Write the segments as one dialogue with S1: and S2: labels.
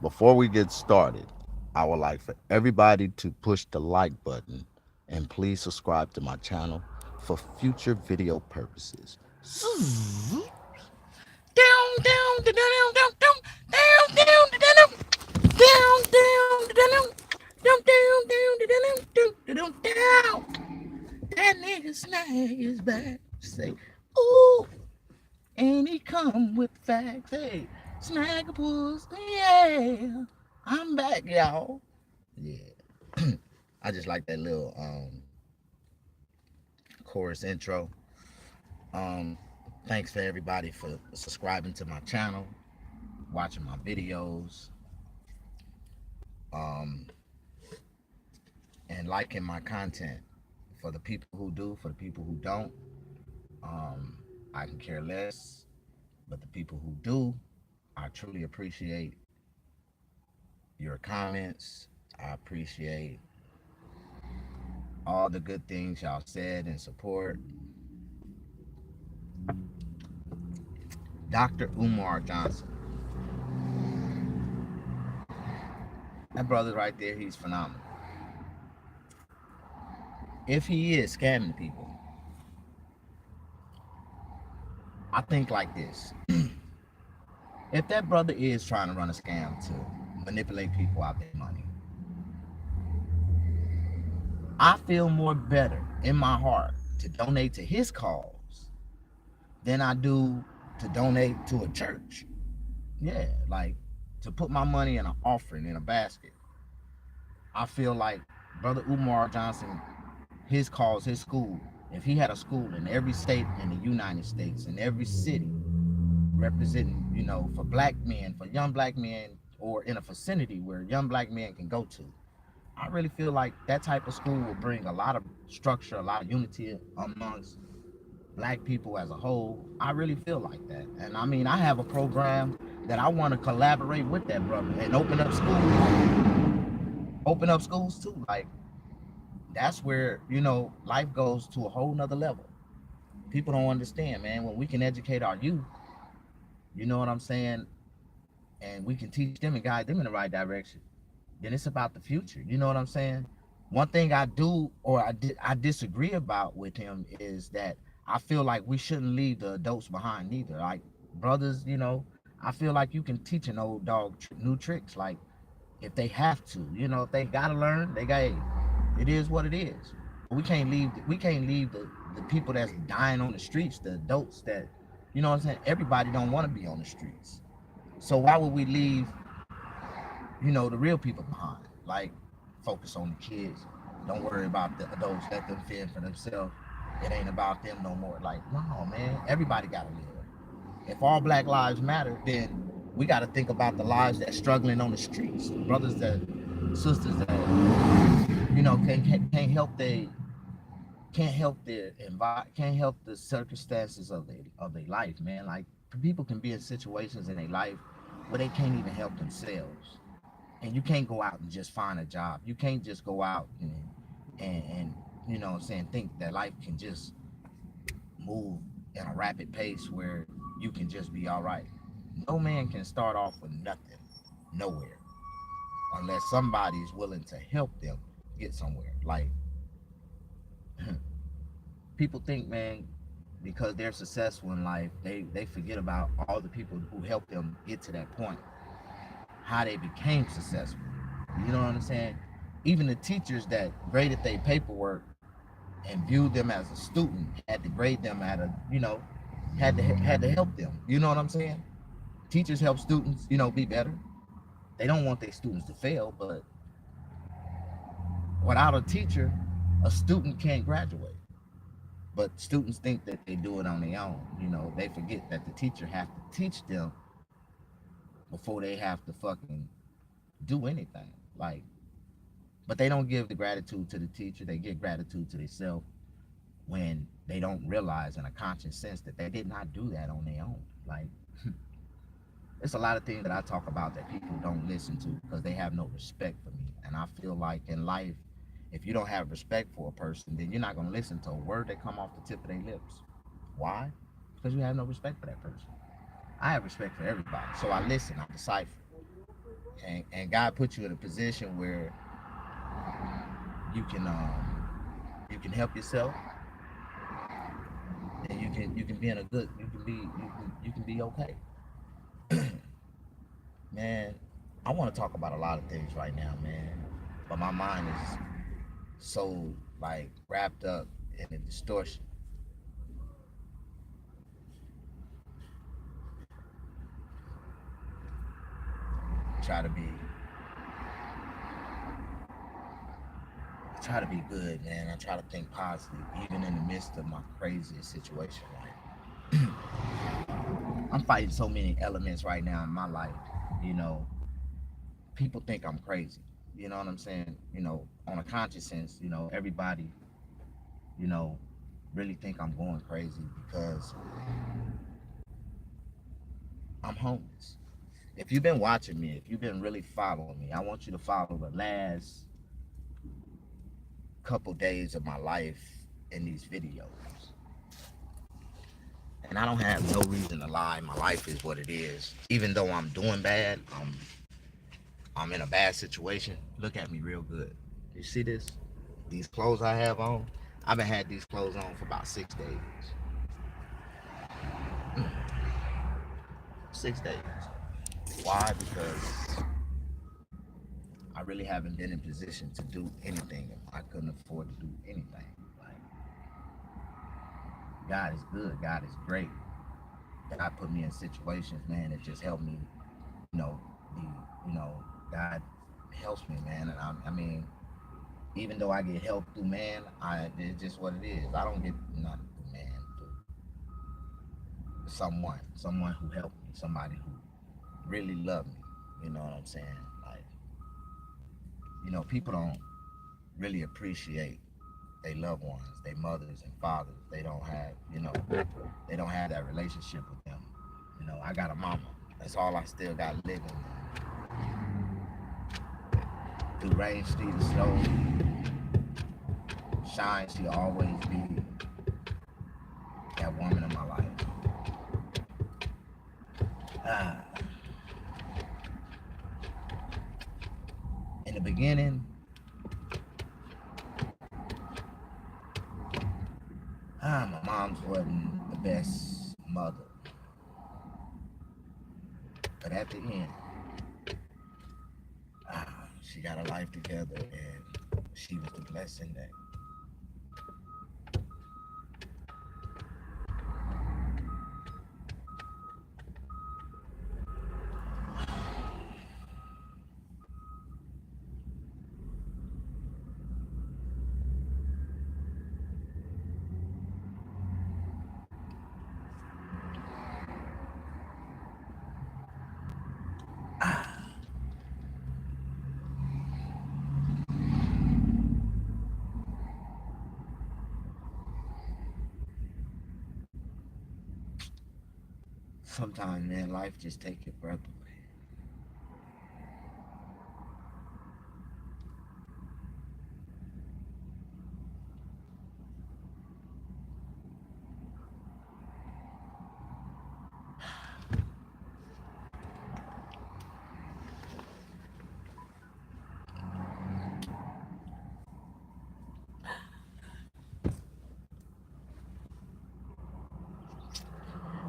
S1: Before we get started, I would like for everybody to push the like button and please subscribe to my channel for future video purposes. Down, down, down, down, down, down, down, down, down, down, down, down, down, down, down, down. That nigga Snag is back. Say, ooh, and he come with facts. Hey, Snaggables, yeah, I'm back, y'all. Yeah, I just like that little chorus intro. Um, Thanks for everybody for subscribing to my channel, watching my videos, um, and liking my content. For the people who do, for the people who don't, um, I can care less. But the people who do, I truly appreciate your comments. I appreciate all the good things y'all said in support. Dr. Umar Johnson. That brother right there, he's phenomenal. If he is scamming people, I think like this. If that brother is trying to run a scam to manipulate people out their money, I feel more better in my heart to donate to his cause than I do to donate to a church. Yeah, like to put my money in an offering in a basket. I feel like Brother Umar Johnson, his cause, his school, if he had a school in every state in the United States, in every city, representing, for black men, for young black men, or in a vicinity where young black men can go to, I really feel like that type of school will bring a lot of structure, a lot of unity amongst black people as a whole. I really feel like that. And I mean, I have a program that I want to collaborate with that brother and open up schools too. Like that's where, life goes to a whole nother level. People don't understand, man. When we can educate our youth, you know what I'm saying, and we can teach them and guide them in the right direction, then it's about the future. You know what I'm saying? One thing I do or I disagree about with him is that I feel like we shouldn't leave the adults behind either. Like brothers, I feel like you can teach an old dog new tricks. Like if they have to, if they gotta learn, they got. It is what it is. We can't leave the people that's dying on the streets, the adults that, what I'm saying. Everybody don't want to be on the streets. So why would we leave, the real people behind? Like focus on the kids. Don't worry about the adults. Let them fend for themselves. It ain't about them no more. Like no, man. Everybody gotta live. If all Black lives matter, then we got to think about the lives that's struggling on the streets, brothers that, sisters that, can't help the circumstances of their life, man. Like people can be in situations in their life where they can't even help themselves, and you can't go out and just find a job. You can't just go out and what I'm saying, think that life can just move at a rapid pace where you can just be all right. No man can start off with nothing, nowhere, unless somebody is willing to help them get somewhere. Like people think, man, because they're successful in life, they forget about all the people who helped them get to that point, how they became successful. You know what I'm saying? Even the teachers that graded their paperwork and viewed them as a student had to grade them at a, had to help them. You know what I'm saying? Teachers help students, be better. They don't want their students to fail, but without a teacher, a student can't graduate. But students think that they do it on their own. They forget that the teacher has to teach them before they have to fucking do anything. Like, but they don't give the gratitude to the teacher. They give gratitude to themselves when they don't realize in a conscious sense that they did not do that on their own. Like, it's a lot of things that I talk about that people don't listen to because they have no respect for me. And I feel like in life, if you don't have respect for a person, then you're not going to listen to a word that come off the tip of their lips. Why? Because you have no respect for that person. I have respect for everybody, so I listen, I decipher. and God put you in a position where you can you can help yourself, and you can be in a good you can be okay. Man, I want to talk about a lot of things right now, man, but my mind is so like wrapped up in the distortion. Try to be I try to be good, man. I try to think positive, even in the midst of my craziest situation. Like I'm fighting so many elements right now in my life. You know, people think I'm crazy. You know what I'm saying? You know, on a conscious sense, everybody, you know, really think I'm going crazy because I'm homeless. If you've been watching me, if you've been really following me, I want you to follow the last couple days of my life in these videos. And I don't have no reason to lie. My life is what it is. Even though I'm doing bad, I'm in a bad situation. Look at me real good. You see this? These clothes I have on, I've been had these clothes on for about 6 days. 6 days. Why? Because I really haven't been in position to do anything. I couldn't afford to do anything. Like God is good. God is great. God put me in situations, man, that just helped me, you know, be, God helps me, man. And I mean, even though I get help through man, it's just what it is. I don't get nothing through man, through someone who helped me, somebody who really loved me. You know what I'm saying? Like, people don't really appreciate their loved ones, their mothers and fathers. They don't have that relationship with them. I got a mama. That's all I still got living. Through rain, sleet, or snow, shine, she'll always be that woman in my life. Ah, in the beginning, my mom's wasn't the best mother. But at the end, she got her life together and she was the blessing that sometimes, man, life just take your breath away.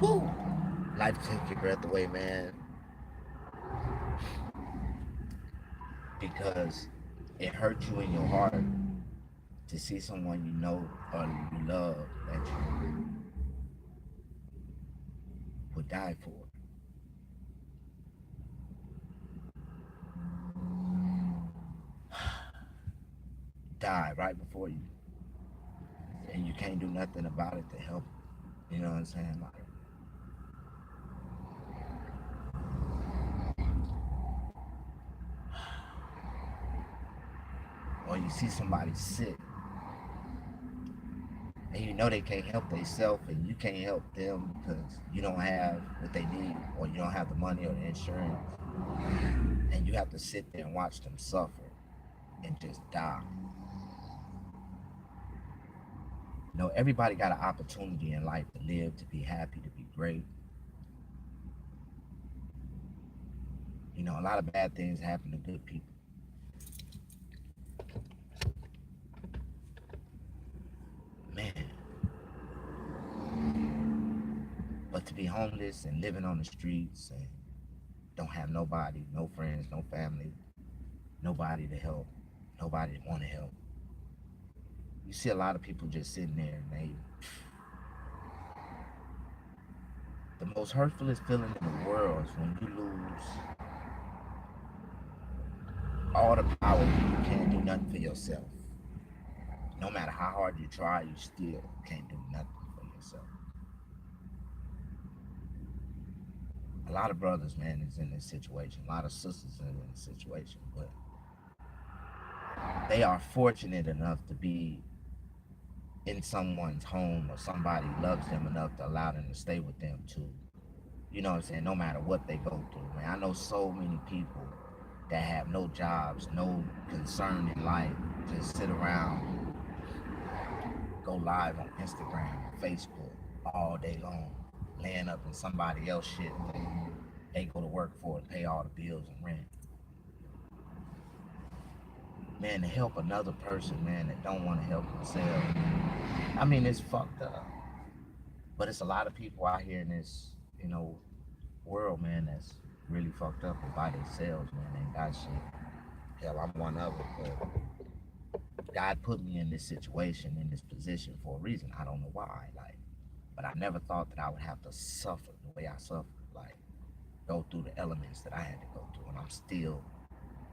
S1: Woo! Life take your breath away, man, because it hurts you in your heart to see someone you know or you love that you would die for. Die right before you, and you can't do nothing about it to help. You know what I'm saying? Like, or you see somebody sick and you know they can't help themselves and you can't help them because you don't have what they need or you don't have the money or the insurance, and you have to sit there and watch them suffer and just die. Everybody got an opportunity in life to live, to be happy, to be great. You know, a lot of bad things happen to good people. Man, but to be homeless and living on the streets and don't have nobody, no friends, no family, nobody to help, nobody to want to help. You see a lot of people just sitting there and the most hurtfulest feeling in the world is when you lose all the power and you can't do nothing for yourself. No matter how hard you try, you still can't do nothing for yourself. A lot of brothers, man, is in this situation. A lot of sisters are in this situation, but they are fortunate enough to be in someone's home or somebody loves them enough to allow them to stay with them too. You know what I'm saying? No matter what they go through, man. I know so many people that have no jobs, no concern in life, just sit around, go live on Instagram and Facebook all day long, laying up in somebody else's shit that they go to work for and pay all the bills and rent. Man, to help another person, man, that don't want to help themselves. I mean, it's fucked up. But it's a lot of people out here in this, world, man, that's really fucked up and by themselves, man. Ain't got shit. Hell, I'm one of it. But God put me in this situation, in this position for a reason. I don't know why. Like, but I never thought that I would have to suffer the way I suffered. Like, go through the elements that I had to go through, and I'm still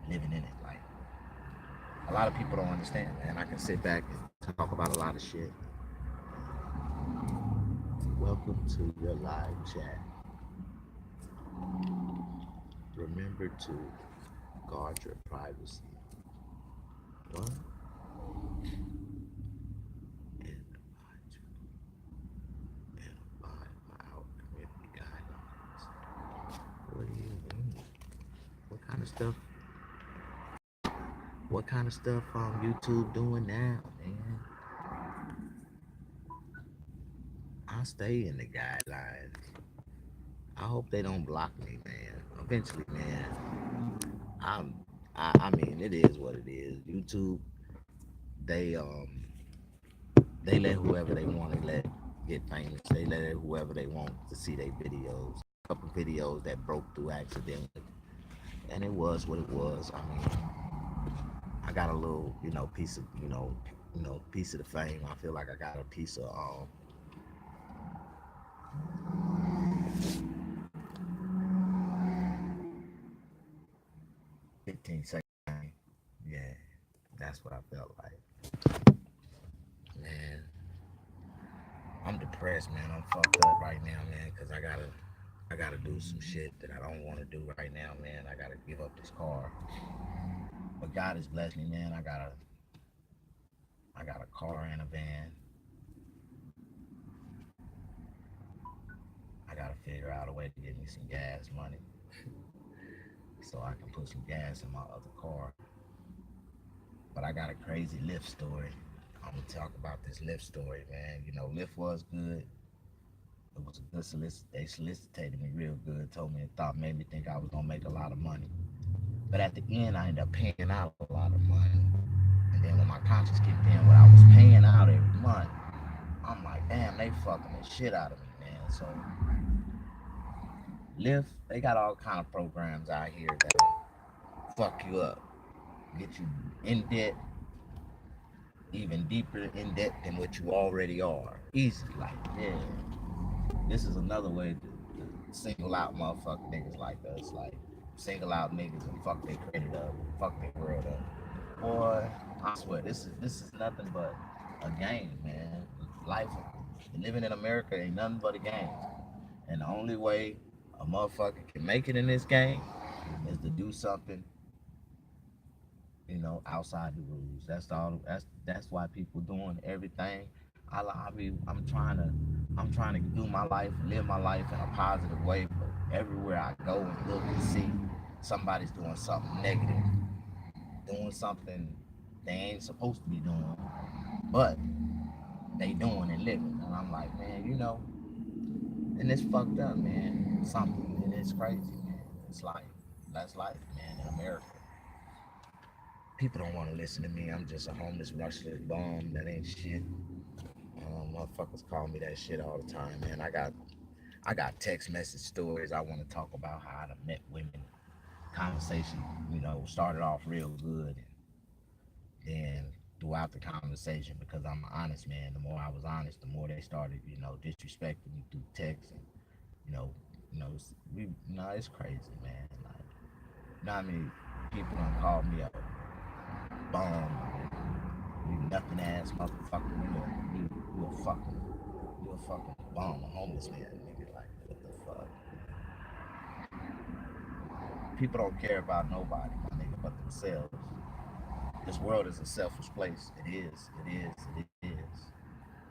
S1: living in it. Like, a lot of people don't understand, man. I can sit back and talk about a lot of shit. Welcome to your live chat. Remember to guard your privacy. What? And abide by our community guidelines. What do you mean? What kind of stuff? What kind of stuff YouTube doing now, man? I stay in the guidelines. I hope they don't block me, man. Eventually, man. I'm. I mean, it is what it is. YouTube, they they let whoever they want to let get famous. They let whoever they want to see their videos. A couple videos that broke through accidentally, and it was what it was. I mean, I got a little, piece of, piece of the fame. I feel like I got a piece of 15 second fame. Yeah, that's what I felt like. Man, I'm depressed, man. I'm fucked up right now, man, because I gotta do some shit that I don't want to do right now, man. I gotta give up this car. But God has blessed me, man. I got a car and a van. I gotta figure out a way to get me some gas money so I can put some gas in my other car. But I got a crazy Lyft story. I'm gonna talk about this Lyft story, man. Lyft was good. It was a good they solicited me real good, told me, thought, made me think I was gonna make a lot of money. But at the end, I ended up paying out a lot of money. And then when my conscience kicked in, what I was paying out every month, I'm like, damn, they fucking the shit out of me, man. So Lyft, they got all kind of programs out here that fuck you up, get you in debt, even deeper in debt than what you already are. Easy, like, yeah. This is another way to single out motherfucking niggas like us. Like, single out niggas and fuck their credit up, fuck their world up. Boy, I swear, this is nothing but a game, man. Life, living in America ain't nothing but a game. And the only way a motherfucker can make it in this game is to do something, outside the rules. That's why people doing everything. I'm trying to do my life, live my life in a positive way. But everywhere I go and look and see, somebody's doing something negative, doing something they ain't supposed to be doing, but they doing and living. And I'm like, man, and it's fucked up, man. Something, and it's crazy, man. It's life. That's life, man. In America, people don't want to listen to me. I'm just a homeless, rustless bum that ain't shit. Motherfuckers call me that shit all the time, man. I got text message stories I want to talk about how I met women. Conversation, started off real good, and then throughout the conversation, because I'm an honest man, the more I was honest, the more they started, disrespecting me through text, and you know, it's crazy, man. Like, I mean, people don't call me a bum, you nothing ass motherfucker. You a fucking bum, a homeless man, nigga. Like, what the fuck? People don't care about nobody, my nigga, but themselves. This world is a selfish place. It is. It is. It is.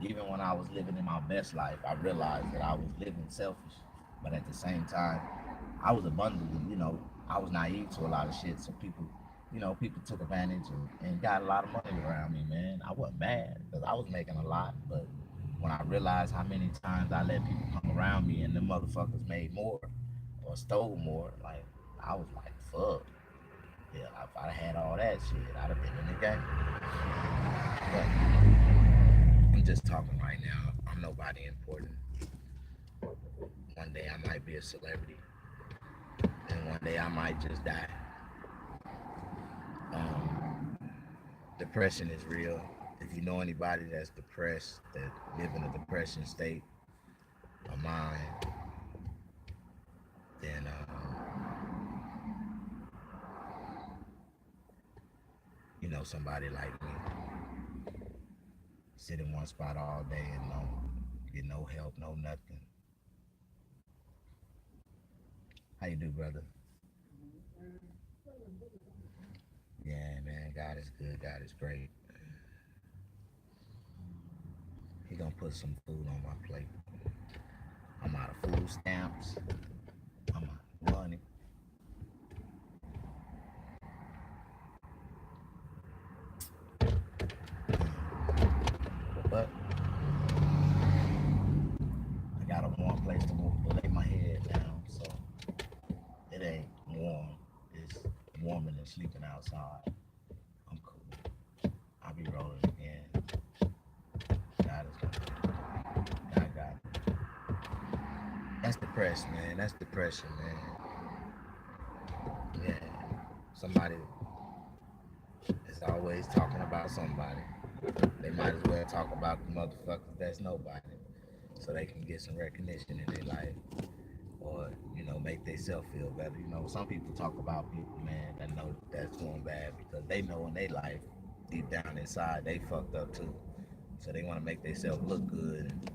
S1: Even when I was living in my best life, I realized that I was living selfish. But at the same time, I was abundantly, I was naive to a lot of shit. So people took advantage and got a lot of money around me, man. I wasn't mad because I was making a lot. But when I realized how many times I let people come around me and the motherfuckers made more or stole more, like, I was like, fuck. Yeah, if I had all that shit, I'd have been in the game. But I'm just talking right now. I'm nobody important. One day I might be a celebrity, and one day I might just die. Um, Depression is real. If you know anybody that's depressed, that live in a depression state of mind, then somebody like me sit in one spot all day and get no help, no nothing. How you do, brother? Yeah, man. God is good. God is great. He gonna put some food on my plate. I'm out of food stamps. I'm out of money. But I got a warm place to move to lay my head down, so it ain't warm. It's warmer than sleeping outside. I'm cool. I'll be rolling again. God is gonna. God got it. That's depression, man. That's depression, man. Yeah. Somebody is always talking about somebody. They might as well talk about the motherfuckers that's nobody, so they can get some recognition in their life, or make themselves feel better. Some people talk about people, man, that know that's going bad because they know in their life, deep down inside, they fucked up too. So they want to make themselves look good and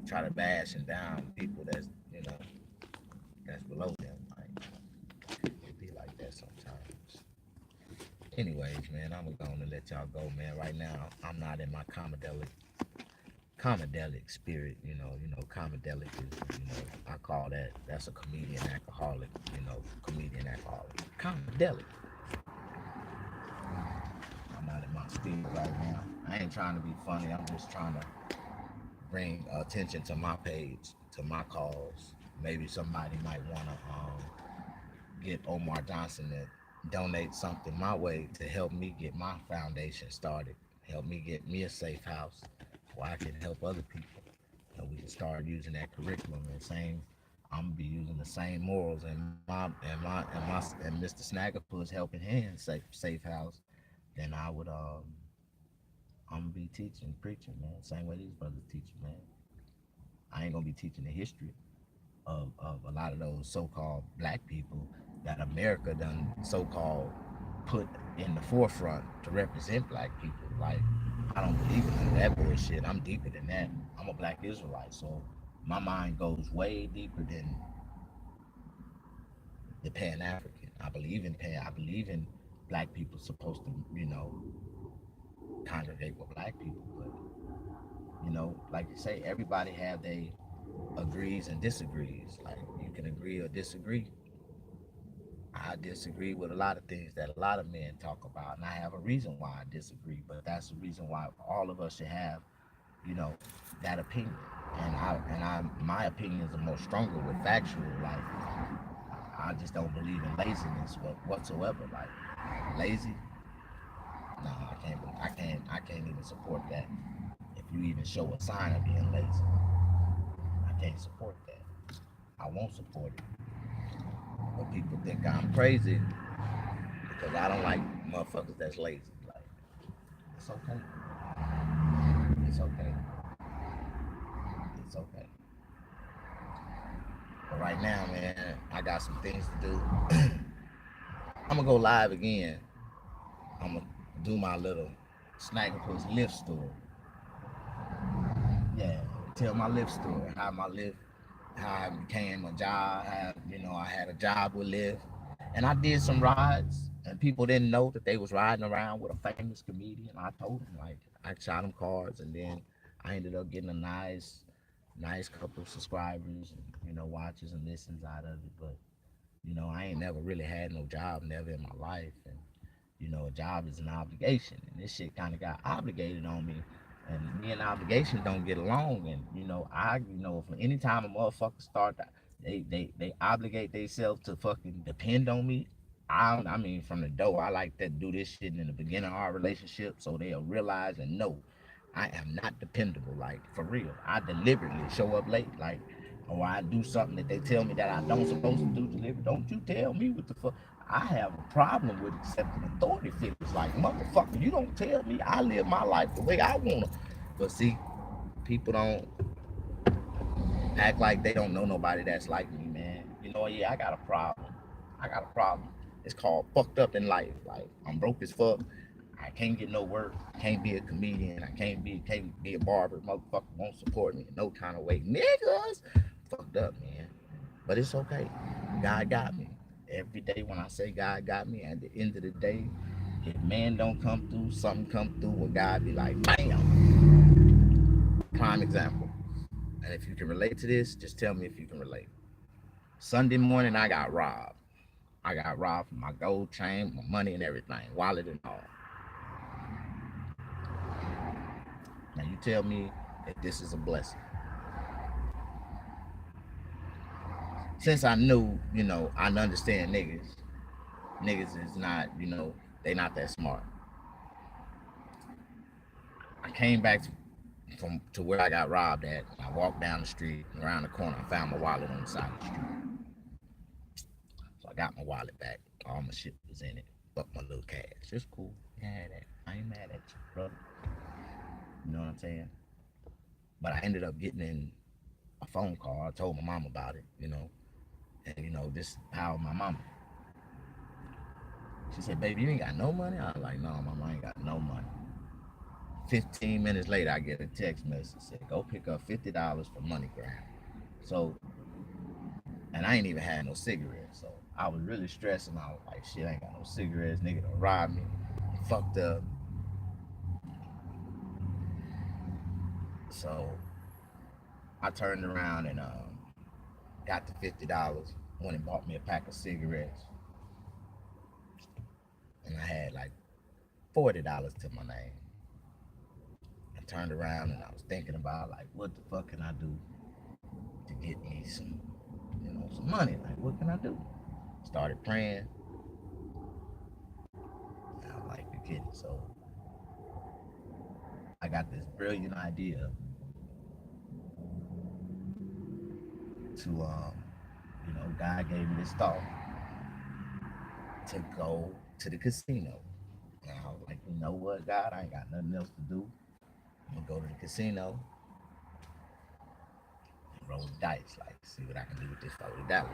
S1: try to bash and down people that's below them. Like, it be like that sometimes. Anyways, man, I'm going to let y'all go, man. Right now, I'm not in my comedelic spirit. Comedelic is, I call that's a comedian alcoholic. Comedian alcoholic. Comedelic. I'm not in my spirit right now. I ain't trying to be funny. I'm just trying to bring attention to my page, to my cause. Maybe somebody might want to get Omar Johnson to donate something my way to help me get my foundation started. Help me get me a safe house where I can help other people. And we can start using that curriculum and same. I'm gonna be using the same morals and Mr. Snaggerpuss helping hands safe house. Then I'm gonna be teaching, preaching, man. Same way these brothers teaching, man. I ain't gonna be teaching the history of a lot of those so-called black people that America done so-called put in the forefront to represent black people. Like, I don't believe in none of that bullshit. I'm deeper than that. I'm a black Israelite, so my mind goes way deeper than the Pan African. I believe in black people supposed to, congregate with black people, but like you say, everybody have their agrees and disagrees. Like, you can agree or disagree. I disagree with a lot of things that a lot of men talk about, and I have a reason why I disagree. But that's the reason why all of us should have, you know, that opinion. My opinions are more stronger with factual. Like, I just don't believe in laziness whatsoever. Like lazy, no, I can't even support that. If you even show a sign of being lazy, I can't support that. I won't support it. But people think I'm crazy because I don't like motherfuckers that's lazy. Like it's okay. It's okay. It's okay. But right now, man, I got some things to do. I'm gonna go live again. I'm gonna do my little snack and puss lift story. Yeah, tell my lift story. How my lift, how I became a job. How I had a job with Lyft, and I did some rides, and people didn't know that they was riding around with a famous comedian. I told them like I shot them cards, and then I ended up getting a nice couple of subscribers, and watches and listens out of it. But I ain't never really had no job, never in my life, and a job is an obligation, and this shit kind of got obligated on me, and me and obligation don't get along, and for any time a motherfucker start that they obligate themselves to fucking depend on me. I mean, from the door, I like to do this shit in the beginning of our relationship so they'll realize and know I am not dependable. Like for real, I deliberately show up late, like, or I do something that they tell me that I don't supposed to do. Deliver. Don't you tell me what the fuck. I have a problem with accepting authority figures. Like motherfucker, you don't tell me. I live my life the way I wanna. But see, people don't act like they don't know nobody that's like me, man. Yeah, I got a problem. I got a problem. It's called fucked up in life. Like I'm broke as fuck. I can't get no work. Can't be a comedian. I can't be a barber. Motherfucker won't support me in no kind of way. Niggas fucked up, man. But it's okay. God got me. Every day when I say God got me, at the end of the day, if man don't come through, something come through where God be like, bam. Prime example. And if you can relate to this, just tell me if you can relate. Sunday morning, I got robbed. I got robbed from my gold chain, my money and everything, wallet and all. Now you tell me if this is a blessing. Since I knew, I understand niggas. Niggas is not, they not that smart. I came back from to where I got robbed at. I walked down the street, around the corner, I found my wallet on the side of the street. So I got my wallet back. All my shit was in it, but my little cash. It's cool. Yeah, that. I ain't mad at you, brother. You know what I'm saying? But I ended up getting in a phone call. I told my mom about it, and this how my mama. She said, "Baby, you ain't got no money." I was like, "No, mama, I ain't got no money." 15 minutes later, I get a text message said, "Go pick up $50 for MoneyGram." So, and I ain't even had no cigarettes, so I was really stressing. I was like, "Shit, I ain't got no cigarettes. Nigga done robbed me, fucked up." So I turned around and got the $50. Went and bought me a pack of cigarettes, and I had like $40 to my name. I turned around and I was thinking about like, what the fuck can I do to get me some money? Like, what can I do? Started praying. I was like, you kidding? So I got this brilliant idea to, God gave me this thought to go to the casino. And I was like, you know what, God, I ain't got nothing else to do. I'm gonna go to the casino and roll the dice, like see what I can do with this $40.